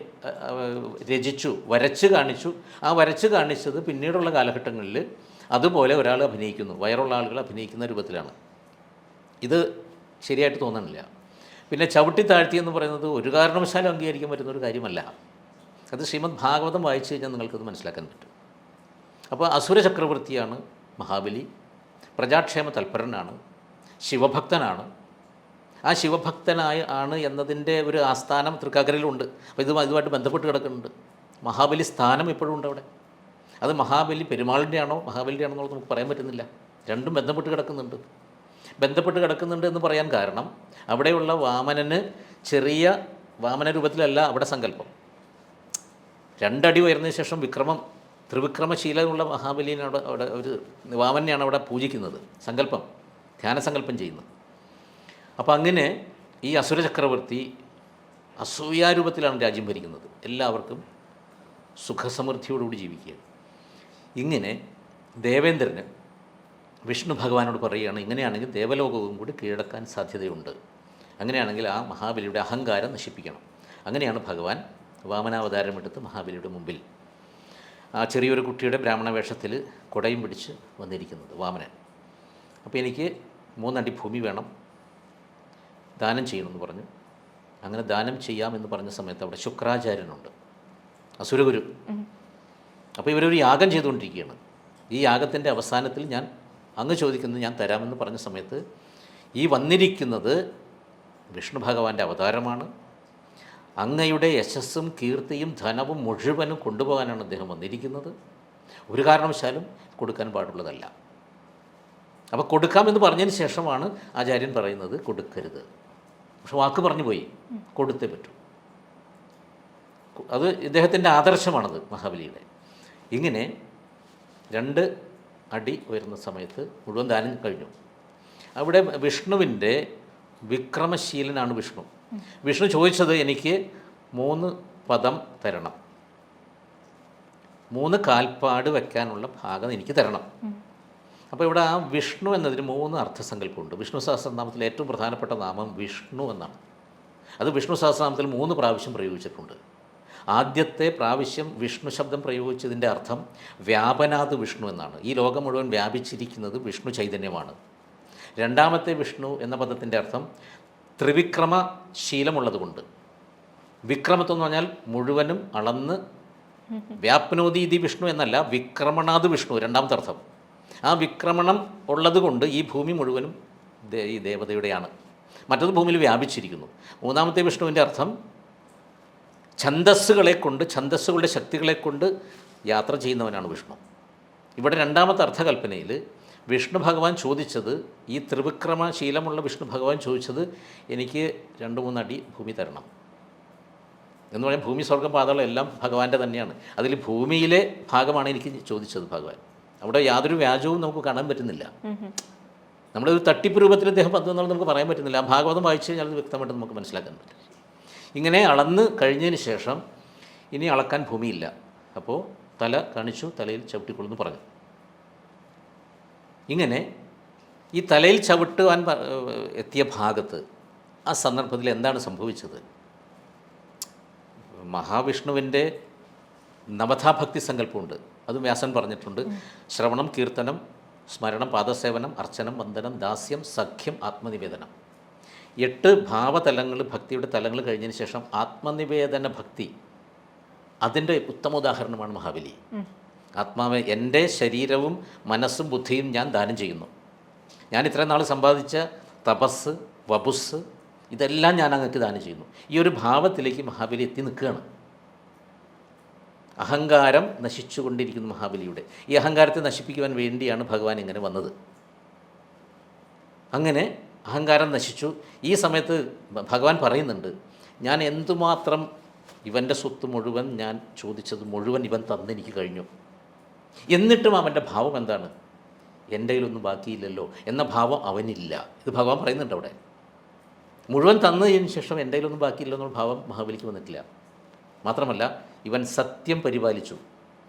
[SPEAKER 1] രചിച്ചു, വരച്ച് കാണിച്ചു. ആ വരച്ച് കാണിച്ചത് പിന്നീടുള്ള കാലഘട്ടങ്ങളിൽ അതുപോലെ ഒരാൾ അഭിനയിക്കുന്നു, വയറുള്ള ആളുകൾ അഭിനയിക്കുന്ന രൂപത്തിലാണ്. ഇത് ശരിയായിട്ട് തോന്നണില്ല. പിന്നെ ചവിട്ടി താഴ്ത്തി എന്ന് പറയുന്നത് ഒരു കാരണവശാലും അംഗീകരിക്കാൻ പറ്റുന്ന ഒരു കാര്യമല്ല. അത് ശ്രീമദ് ഭാഗവതം വായിച്ചു കഴിഞ്ഞാൽ നിങ്ങൾക്കത് മനസ്സിലാക്കാൻ പറ്റും. അപ്പോൾ അസുര ചക്രവർത്തിയാണ് മഹാബലി, പ്രജാക്ഷേമ തൽപരനാണ്, ശിവഭക്തനാണ്. ആ ആണ് എന്നതിൻ്റെ ഒരു ആസ്ഥാനം തൃക്കാക്കരയിലുണ്ട്. അപ്പോൾ ഇതുമായിട്ട് ബന്ധപ്പെട്ട് കിടക്കുന്നുണ്ട്. മഹാബലി സ്ഥാനം ഇപ്പോഴും ഉണ്ട് അവിടെ. അത് മഹാബലി പെരുമാളിൻ്റെ ആണോ മഹാബലിൻ്റെ ആണോ എന്നുള്ളത് നമുക്ക് പറയാൻ പറ്റുന്നില്ല. രണ്ടും ബന്ധപ്പെട്ട് കിടക്കുന്നുണ്ട് എന്ന് പറയാൻ കാരണം അവിടെയുള്ള വാമനന് ചെറിയ വാമന രൂപത്തിലല്ല അവിടെ സങ്കല്പം. 2 അടി ഉയർന്നതിന് ശേഷം ത്രിവിക്രമശീലമുള്ള മഹാബലിനെ അവിടെ ഒരു വാമനെയാണ് അവിടെ പൂജിക്കുന്നത്, സങ്കല്പം, ധ്യാനസങ്കല്പം ചെയ്യുന്നത്. അപ്പോൾ അങ്ങനെ ഈ അസുര ചക്രവർത്തി അസൂയാരൂപത്തിലാണ് രാജ്യം ഭരിക്കുന്നത്. എല്ലാവർക്കും സുഖസമൃദ്ധിയോടുകൂടി ജീവിക്കുകയാണ്. ഇങ്ങനെ ദേവേന്ദ്രന് വിഷ്ണു ഭഗവാനോട് പറയുകയാണ്, ഇങ്ങനെയാണെങ്കിൽ ദേവലോകവും കൂടി കീഴടക്കാൻ സാധ്യതയുണ്ട്. അങ്ങനെയാണെങ്കിൽ ആ മഹാബലിയുടെ അഹങ്കാരം നശിപ്പിക്കണം. അങ്ങനെയാണ് ഭഗവാൻ വാമനാവതാരമെടുത്ത് മഹാബലിയുടെ മുമ്പിൽ ആ ചെറിയൊരു കുട്ടിയുടെ ബ്രാഹ്മണ വേഷത്തിൽ കുടയും പിടിച്ച് വന്നിരിക്കുന്നത് വാമനൻ. അപ്പോൾ എനിക്ക് 3 അടി ഭൂമി വേണം, ദാനം ചെയ്യണമെന്ന് പറഞ്ഞു. അങ്ങനെ ദാനം ചെയ്യാമെന്ന് പറഞ്ഞ സമയത്ത് അവിടെ ശുക്രാചാര്യനുണ്ട്, അസുരഗുരു. അപ്പോൾ ഇവരൊരു യാഗം ചെയ്തുകൊണ്ടിരിക്കുകയാണ്. ഈ യാഗത്തിൻ്റെ അവസാനത്തിൽ ഞാൻ അങ്ങ് ചോദിക്കുന്നത് ഞാൻ തരാമെന്ന് പറഞ്ഞ സമയത്ത് ഈ വന്നിരിക്കുന്നത് വിഷ്ണു ഭഗവാന്റെ അവതാരമാണ്. അങ്ങയുടെ യശസ്സും കീർത്തിയും ധനവും മുഴുവനും കൊണ്ടുപോകാനാണ് അദ്ദേഹം വന്നിരിക്കുന്നത്. ഒരു കാരണവശാലും കൊടുക്കാൻ പാടുള്ളതല്ല. അപ്പോൾ കൊടുക്കാമെന്ന് പറഞ്ഞതിന് ശേഷമാണ് ആചാര്യൻ പറയുന്നത് കൊടുക്കരുത്. പക്ഷെ വാക്ക് പറഞ്ഞു പോയി, കൊടുത്തേ പറ്റൂ. അത് ഇദ്ദേഹത്തിൻ്റെ ആദർശമാണത് മഹാബലിയുടെ. ഇങ്ങനെ 2 അടി ഉയർന്ന സമയത്ത് മുഴുവൻ ദാനം കഴിഞ്ഞു. അവിടെ വിഷ്ണുവിൻ്റെ വിക്രമശീലനാണ് വിഷ്ണു. വിഷ്ണു ചോദിച്ചത് എനിക്ക് 3 പദം തരണം, 3 കാൽപ്പാട് വയ്ക്കാനുള്ള ഭാഗം എനിക്ക് തരണം. അപ്പോൾ ഇവിടെ ആ വിഷ്ണു എന്നതിന് 3 അർത്ഥസങ്കല്പമുണ്ട്. വിഷ്ണു സഹസ്രനാമത്തിൽ ഏറ്റവും പ്രധാനപ്പെട്ട നാമം വിഷ്ണു എന്നാണ്. അത് വിഷ്ണു സഹസ്രനാമത്തിൽ 3 പ്രാവശ്യം പ്രയോഗിച്ചിട്ടുണ്ട്. ആദ്യത്തെ പ്രാവശ്യം വിഷ്ണു ശബ്ദം പ്രയോഗിച്ചതിൻ്റെ അർത്ഥം വ്യാപനാത് വിഷ്ണു എന്നാണ്. ഈ ലോകം മുഴുവൻ വ്യാപിച്ചിരിക്കുന്നത് വിഷ്ണു ചൈതന്യമാണ്. രണ്ടാമത്തെ വിഷ്ണു എന്ന പദത്തിൻ്റെ അർത്ഥം ത്രിവിക്രമശീലമുള്ളതുകൊണ്ട്. വിക്രമത്വം എന്ന് പറഞ്ഞാൽ മുഴുവനും അളന്ന് വ്യാപ്നോദീതി വിഷ്ണു എന്നല്ല, വിക്രമണാത് വിഷ്ണു രണ്ടാമത്തെ അർത്ഥം. ആ വിക്രമണം ഉള്ളതുകൊണ്ട് ഈ ഭൂമി മുഴുവനും ഈ ദേവതയുടെയാണ്. മറ്റത് ഭൂമിയിൽ വ്യാപിച്ചിരിക്കുന്നു. മൂന്നാമത്തെ വിഷ്ണുവിൻ്റെ അർത്ഥം ഛന്ദസ്സുകളെ കൊണ്ട്, ഛന്ദസ്സുകളുടെ ശക്തികളെ കൊണ്ട് യാത്ര ചെയ്യുന്നവനാണ് വിഷ്ണു. ഇവിടെ രണ്ടാമത്തെ അർത്ഥകൽപ്പനയിൽ വിഷ്ണു ഭഗവാൻ ചോദിച്ചത്, ഈ ത്രിവിക്രമശീലമുള്ള വിഷ്ണു ഭഗവാൻ ചോദിച്ചത്, എനിക്ക് 2-3 അടി ഭൂമി തരണം എന്ന് പറയാൻ. ഭൂമി, സ്വർഗ്ഗം, പാതാളം എല്ലാം ഭഗവാന്റെ തന്നെയാണ്. അതിൽ ഭൂമിയിലെ ഭാഗമാണ് എനിക്ക് ചോദിച്ചത് ഭഗവാൻ. അവിടെ യാതൊരു വ്യാജവും നമുക്ക് കാണാൻ പറ്റുന്നില്ല. നമ്മുടെ ഒരു തട്ടിപ്പ് രൂപത്തിൽ അദ്ദേഹം വന്നു എന്നുള്ളത് നമുക്ക് പറയാൻ പറ്റുന്നില്ല. ആ ഭാഗവതം വായിച്ച് കഴിഞ്ഞാൽ അത് വ്യക്തമായിട്ട് നമുക്ക് മനസ്സിലാക്കാൻ പറ്റും. ഇങ്ങനെ അളന്ന് കഴിഞ്ഞതിന് ശേഷം ഇനി അളക്കാൻ ഭൂമിയില്ല. അപ്പോൾ തല കാണിച്ചു, തലയിൽ ചവിട്ടിക്കൊള്ളുന്നു പറഞ്ഞു. ഇങ്ങനെ ഈ തലയിൽ ചവിട്ടുവാൻ എത്തിയ ഭാഗത്ത് ആ സന്ദർഭത്തിൽ എന്താണ് സംഭവിച്ചത്? മഹാവിഷ്ണുവിൻ്റെ നവധാഭക്തി സങ്കല്പമുണ്ട്. അത് വ്യാസൻ പറഞ്ഞിട്ടുണ്ട്. ശ്രവണം, കീർത്തനം, സ്മരണം, പാദസേവനം, അർച്ചനം, വന്ദനം, ദാസ്യം, സഖ്യം, ആത്മനിവേദനം. 8 ഭാവതലങ്ങൾ, ഭക്തിയുടെ തലങ്ങൾ കഴിഞ്ഞതിന് ശേഷം ആത്മനിവേദന ഭക്തി, അതിൻ്റെ ഉത്തമ ഉദാഹരണമാണ് മഹാബലി. ആത്മാവ്, എൻ്റെ ശരീരവും മനസ്സും ബുദ്ധിയും ഞാൻ ദാനം ചെയ്യുന്നു. ഞാൻ ഇത്രയും നാൾ സമ്പാദിച്ച തപസ്, വപുസ്, ഇതെല്ലാം ഞാൻ അങ്ങക്ക് ദാനം ചെയ്യുന്നു. ഈ ഒരു ഭാവത്തിലേക്ക് മഹാബലി എത്തി നിൽക്കുകയാണ്. അഹങ്കാരം നശിച്ചുകൊണ്ടിരിക്കുന്നു മഹാബലിയുടെ. ഈ അഹങ്കാരത്തെ നശിപ്പിക്കുവാൻ വേണ്ടിയാണ് ഭഗവാൻ ഇങ്ങനെ വന്നത്. അങ്ങനെ അഹങ്കാരം നശിച്ചു. ഈ സമയത്ത് ഭഗവാൻ പറയുന്നുണ്ട്, ഞാൻ എന്തുമാത്രം ഇവൻ്റെ സ്വത്ത് മുഴുവൻ, ഞാൻ ചോദിച്ചത് മുഴുവൻ ഇവൻ തന്നെനിക്ക് കഴിഞ്ഞു. എന്നിട്ടും അവൻ്റെ ഭാവം എന്താണ്? എൻ്റെ കയ്യിലൊന്നും ബാക്കിയില്ലല്ലോ എന്ന ഭാവം അവനില്ല. ഇത് ഭഗവാൻ പറയുന്നുണ്ട് അവിടെ. മുഴുവൻ തന്നതിന് ശേഷം എൻ്റെ കയ്യിലൊന്നും ബാക്കിയില്ല എന്നുള്ള ഭാവം മഹാബലിക്ക് വന്നിട്ടില്ല. മാത്രമല്ല, ഇവൻ സത്യം പരിപാലിച്ചു,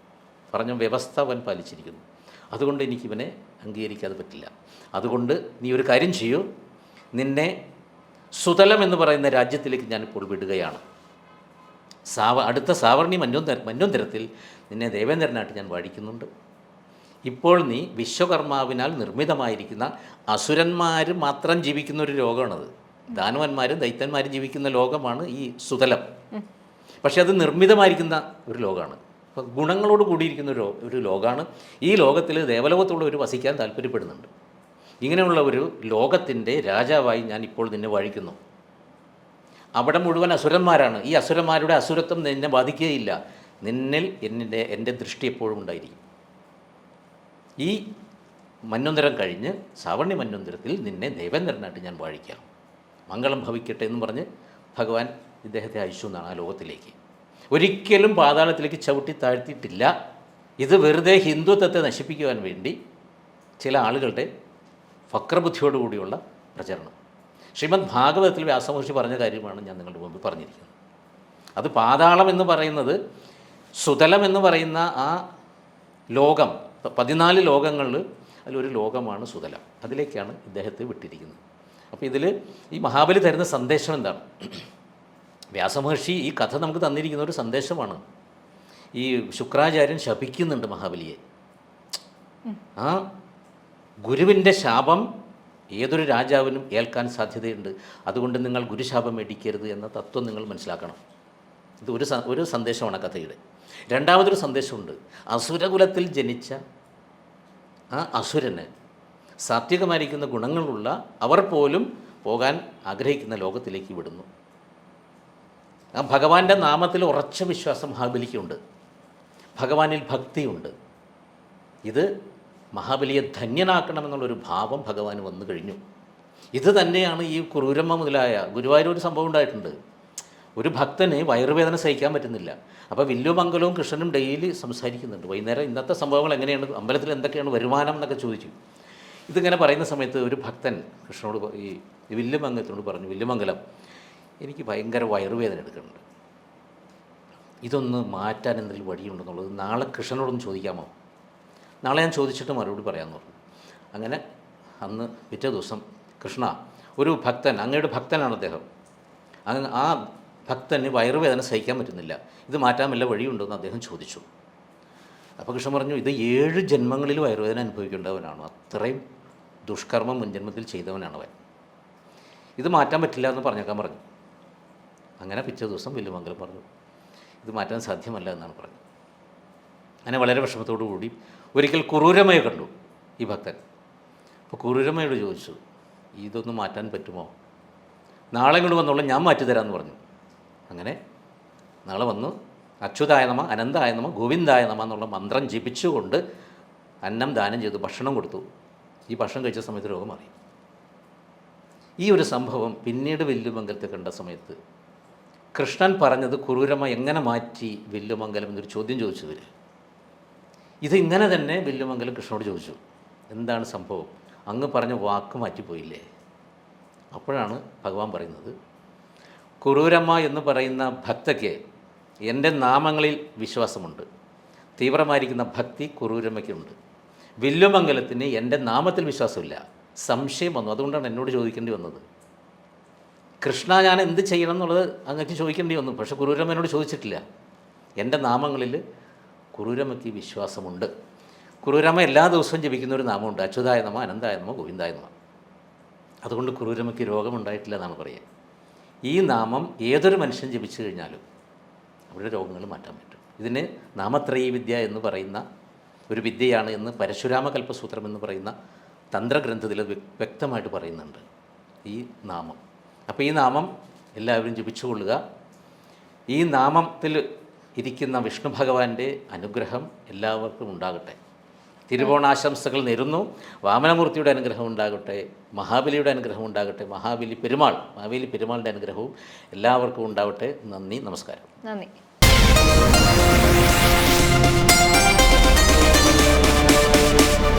[SPEAKER 1] പറഞ്ഞ വ്യവസ്ഥ അവൻ പാലിച്ചിരിക്കുന്നു. അതുകൊണ്ട് എനിക്കിവനെ അംഗീകരിക്കാതെ പറ്റില്ല. അതുകൊണ്ട് നീ ഒരു കാര്യം ചെയ്യൂ, നിന്നെ എന്ന് പറയുന്ന രാജ്യത്തിലേക്ക് ഞാനിപ്പോൾ വിടുകയാണ്. അടുത്ത സാവർണി മന്വന്തരത്തിൽ നിന്നെ ദേവേന്ദ്രനായിട്ട് ഞാൻ വാഴിക്കുന്നുണ്ട്. ഇപ്പോൾ നീ വിശ്വകർമാവിനാൽ നിർമ്മിതമായിരിക്കുന്ന അസുരന്മാർ മാത്രം ജീവിക്കുന്ന ഒരു ലോകമാണത്. ദാനവന്മാരും ദൈത്യന്മാരും ജീവിക്കുന്ന ലോകമാണ് ഈ സുതലം. പക്ഷെ അത് നിർമ്മിതമായിരിക്കുന്ന ഒരു ലോകമാണ്. അപ്പോൾ ഗുണങ്ങളോട് കൂടിയിരിക്കുന്ന ഒരു ലോകമാണ്. ഈ ലോകത്തിൽ ദേവലോകത്തുള്ളവർ വസിക്കാൻ താല്പര്യപ്പെടുന്നുണ്ട്. ഇങ്ങനെയുള്ള ഒരു ലോകത്തിൻ്റെ രാജാവായി ഞാൻ ഇപ്പോൾ നിന്നെ വാഴിക്കുന്നു. അവിടെ മുഴുവൻ അസുരന്മാരാണ്. ഈ അസുരന്മാരുടെ അസുരത്വം നിന്നെ ബാധിക്കുകയില്ല. നിന്നിൽ എൻ്റെ ദൃഷ്ടി എപ്പോഴും ഉണ്ടായിരിക്കും. ഈ മന്വന്തരം കഴിഞ്ഞ് സാവർണി മന്വന്തരത്തിൽ നിന്നെ ദേവേന്ദ്രനായിട്ട് ഞാൻ വാഴിക്കാം. മംഗളം ഭവിക്കട്ടെ എന്ന് പറഞ്ഞ് ഭഗവാൻ ഇദ്ദേഹത്തെ അയച്ചു എന്നാണ് ആ ലോകത്തിലേക്ക്. ഒരിക്കലും പാതാളത്തിലേക്ക് ചവിട്ടി താഴ്ത്തിയിട്ടില്ല. ഇത് വെറുതെ ഹിന്ദുത്വത്തെ നശിപ്പിക്കുവാൻ വേണ്ടി ചില ആളുകളുടെ വക്രബുദ്ധിയോടുകൂടിയുള്ള പ്രചരണം. ശ്രീമദ് ഭാഗവതത്തിൽ വ്യാസമഹർഷി പറഞ്ഞ കാര്യമാണ് ഞാൻ നിങ്ങളുടെ മുമ്പിൽ പറഞ്ഞിരിക്കുന്നത്. അത് പാതാളം എന്ന് പറയുന്നത്, സുതലം എന്ന് പറയുന്ന ആ ലോകം, 14 ലോകങ്ങളിൽ അതിലൊരു ലോകമാണ് സുതലം. അതിലേക്കാണ് ഇദ്ദേഹത്തെ വിട്ടിരിക്കുന്നത്. അപ്പോൾ ഇതിൽ ഈ മഹാബലി തരുന്ന സന്ദേശം എന്താണ്? വ്യാസമഹർഷി ഈ കഥ നമുക്ക് തന്നിരിക്കുന്ന ഒരു സന്ദേശമാണ്. ഈ ശുക്രാചാര്യൻ ശപിക്കുന്നുണ്ട് മഹാബലിയെ. ആ ഗുരുവിൻ്റെ ശാപം ഏതൊരു രാജാവിനും ഏൽക്കാൻ സാധ്യതയുണ്ട്. അതുകൊണ്ട് നിങ്ങൾ ഗുരുശാപം മേടിക്കരുത് എന്ന തത്വം നിങ്ങൾ മനസ്സിലാക്കണം. ഇത് ഒരു സന്ദേശമാണ് കഥയുടെ. രണ്ടാമതൊരു സന്ദേശമുണ്ട്. അസുരകുലത്തിൽ ജനിച്ച ആ അസുരന് സാത്വികമായിരിക്കുന്ന ഗുണങ്ങളുള്ള അവർ പോലും പോകാൻ ആഗ്രഹിക്കുന്ന ലോകത്തിലേക്ക് വിടുന്നു. ആ ഭഗവാന്റെ നാമത്തിൽ ഉറച്ച വിശ്വാസം മഹാബലിക്കുണ്ട്. ഭഗവാനിൽ ഭക്തിയുണ്ട്. ഇത് മഹാബലിയെ ധന്യനാക്കണമെന്നുള്ളൊരു ഭാവം ഭഗവാന് വന്നു കഴിഞ്ഞു. ഇത് തന്നെയാണ് ഈ ക്രൂരമ്മ മുതലായ ഗുരുവായൂർ ഒരു സംഭവം ഉണ്ടായിട്ടുണ്ട്. ഒരു ഭക്തന് വയറുവേദന സഹിക്കാൻ പറ്റുന്നില്ല. അപ്പോൾ വില്ലുമംഗലവും കൃഷ്ണനും ഡെയിലി സംസാരിക്കുന്നുണ്ട്. വൈകുന്നേരം ഇന്നത്തെ സംഭവങ്ങൾ എങ്ങനെയാണ്, അമ്പലത്തിൽ എന്തൊക്കെയാണ് വരുമാനം എന്നൊക്കെ ചോദിച്ചു. ഇതിങ്ങനെ പറയുന്ന സമയത്ത് ഒരു ഭക്തൻ കൃഷ്ണനോട്, ഈ വില്ലുമംഗലത്തിനോട് പറഞ്ഞു, വില്ലുമംഗലം, എനിക്ക് ഭയങ്കര വയറുവേദന എടുക്കുന്നുണ്ട്, ഇതൊന്ന് മാറ്റാൻ എന്തെങ്കിലും വഴിയുണ്ടെന്നുള്ളത് നാളെ കൃഷ്ണനോടൊന്ന് ചോദിക്കാമോ? നാളെ ഞാൻ ചോദിച്ചിട്ട് മറുപടി പറയാമെന്ന് പറഞ്ഞു. അങ്ങനെ അന്ന് പിറ്റേ ദിവസം, കൃഷ്ണ, ഒരു ഭക്തൻ, അങ്ങയുടെ ഭക്തനാണ് അദ്ദേഹം, ആ ഭക്തന് വയറുവേദന സഹിക്കാൻ പറ്റുന്നില്ല, ഇത് മാറ്റാൻ വല്ല വഴിയുണ്ടോയെന്ന് അദ്ദേഹം ചോദിച്ചു. അപ്പോൾ കൃഷ്ണൻ പറഞ്ഞു, ഇത് 7 ജന്മങ്ങളിൽ വയറുവേദന അനുഭവിക്കേണ്ടവനാണ്, അത്രയും ദുഷ്കർമ്മം മുൻജന്മത്തിൽ ചെയ്തവനാണ് അവൻ, ഇത് മാറ്റാൻ പറ്റില്ല എന്ന് പറഞ്ഞേക്കാൻ പറഞ്ഞു. അങ്ങനെ പിറ്റേ ദിവസം വില്ലുമംഗലം പറഞ്ഞു, ഇത് മാറ്റാൻ സാധ്യമല്ല എന്നാണ് പറഞ്ഞത്. അങ്ങനെ വളരെ വിഷമത്തോടു കൂടി ഒരിക്കൽ കുറൂരമ്മയെ കണ്ടു ഈ ഭക്തൻ. അപ്പോൾ കുറൂരമ്മയോട് ചോദിച്ചു, ഇതൊന്ന് മാറ്റാൻ പറ്റുമോ? നാളെ ഇങ്ങോട്ട് വന്നോളാം, ഞാൻ മാറ്റിത്തരാമെന്ന് പറഞ്ഞു. അങ്ങനെ നാളെ വന്നു അച്യുതായ നമ, അനന്തായ നമ, ഗോവിന്ദായ നമ എന്നുള്ള മന്ത്രം ജപിച്ചുകൊണ്ട് അന്നം ദാനം ചെയ്തു, ഭക്ഷണം കൊടുത്തു. ഈ ഭക്ഷണം കഴിച്ച സമയത്ത് രോഗം മാറി. ഈ ഒരു സംഭവം പിന്നീട് വില്ലുമംഗലത്തെ കണ്ട സമയത്ത് കൃഷ്ണൻ പറഞ്ഞത് കുറൂരമ്മ എങ്ങനെ മാറ്റി വില്ലുമംഗലം എന്നൊരു ചോദ്യം ചോദിച്ചു ഇവർ. ഇതിങ്ങനെ തന്നെ വില്ലുമംഗലം കൃഷ്ണനോട് ചോദിച്ചു, എന്താണ് സംഭവം, അങ്ങ് പറഞ്ഞ വാക്ക് മാറ്റിപ്പോയില്ലേ? അപ്പോഴാണ് ഭഗവാൻ പറയുന്നത്, കുറൂരമ്മ എന്ന് പറയുന്ന ഭക്തയ്ക്ക് എൻ്റെ നാമങ്ങളിൽ വിശ്വാസമുണ്ട്, തീവ്രമായിരിക്കുന്ന ഭക്തി കുറൂരമ്മയ്ക്കുണ്ട്. വില്ലുമംഗലത്തിന് എൻ്റെ നാമത്തിൽ വിശ്വാസമില്ല, സംശയം വന്നു, അതുകൊണ്ടാണ് എന്നോട് ചോദിക്കേണ്ടി വന്നത്. കൃഷ്ണ ഞാൻ എന്ത് ചെയ്യണം എന്നുള്ളത് അങ്ങക്ക് ചോദിക്കേണ്ടി വന്നു, പക്ഷേ കുറൂരമ്മ എന്നോട് ചോദിച്ചിട്ടില്ല. എൻ്റെ നാമങ്ങളിൽ കുറൂരമ്മയ്ക്ക് വിശ്വാസമുണ്ട്. കുറൂരമ്മ എല്ലാ ദിവസവും ജപിക്കുന്ന ഒരു നാമമുണ്ട്, അച്യുതായ നമ, അനന്തായ നമ, ഗോവിന്ദായ നമ. അതുകൊണ്ട് കുറൂരമ്മയ്ക്ക് രോഗമുണ്ടായിട്ടില്ല എന്നാണ് പറയുക. ഈ നാമം ഏതൊരു മനുഷ്യൻ ജപിച്ചു കഴിഞ്ഞാലും അവരുടെ രോഗങ്ങൾ മാറ്റാൻ പറ്റും. ഇതിന് നാമത്രയീ വിദ്യ എന്ന് പറയുന്ന ഒരു വിദ്യയാണ് എന്ന് പരശുരാമ കൽപ്പസൂത്രം എന്ന് പറയുന്ന തന്ത്രഗ്രന്ഥത്തിൽ വ്യക്തമായിട്ട് പറയുന്നുണ്ട് ഈ നാമം. അപ്പോൾ ഈ നാമം എല്ലാവരും ജപിച്ചുകൊള്ളുക. ഈ നാമത്തിൽ ഇരിക്കുന്ന വിഷ്ണു ഭഗവാന്റെ അനുഗ്രഹം എല്ലാവർക്കും ഉണ്ടാകട്ടെ. തിരുവോണാശംസകൾ നേരുന്നു. വാമനമൂർത്തിയുടെ അനുഗ്രഹം ഉണ്ടാകട്ടെ, മഹാബലിയുടെ അനുഗ്രഹം ഉണ്ടാകട്ടെ, മാവേലി പെരുമാളിൻ്റെ അനുഗ്രഹവും എല്ലാവർക്കും ഉണ്ടാവട്ടെ. നന്ദി, നമസ്കാരം.
[SPEAKER 2] നന്ദി.